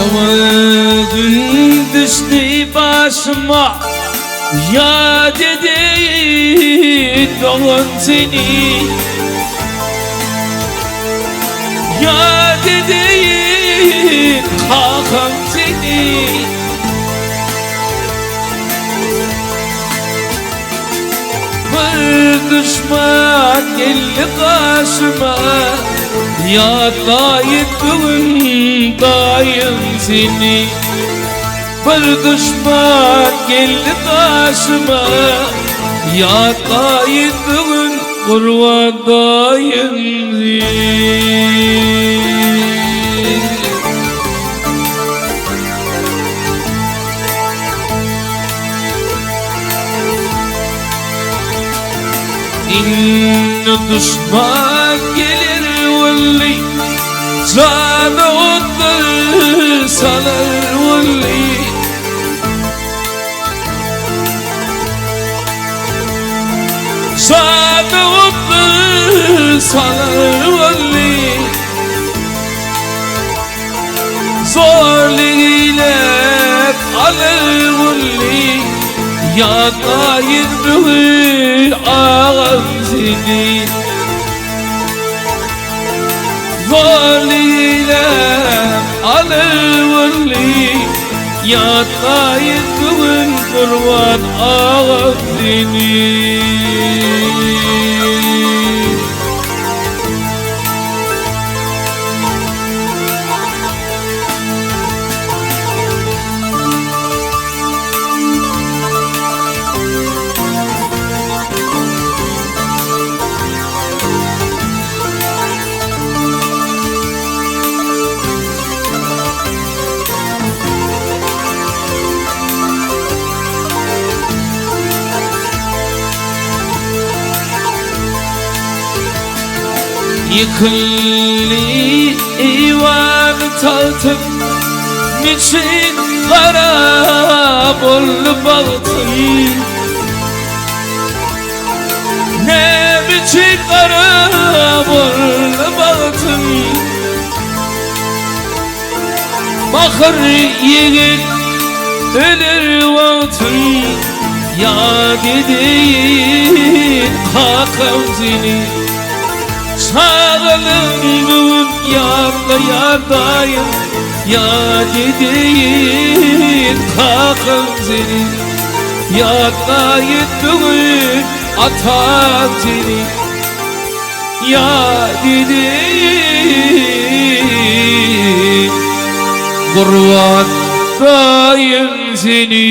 Yaman gün düştü başıma, ya dedi doğun seni, ya dedi kakam seni. Bir düşman geldi karşıma, ya dayın bugün dayın seni. Bir düşman geldi karşıma, ya dayın bugün kurban dayın seni. İnne düşman gelir valli, canı onları salar valli. Canı onları salar valli. Zorluğuyla alır valli, ya dayın bugün ağam seni. Zorluğuyla alır valli, ya dayın bugün kurban ağam seni. Yıkıldı ivan tahtım, niçin harap oldu bahtım? Ne biçim harap oldu bahtım? Bakır yiğit ölür vaktım, ya dediğin kakam seni. Sağlım bugün yandı yardayım, ya dediğin kakam seni. Yardayım bugün atam seni, ya dediğin kurban dayım seni.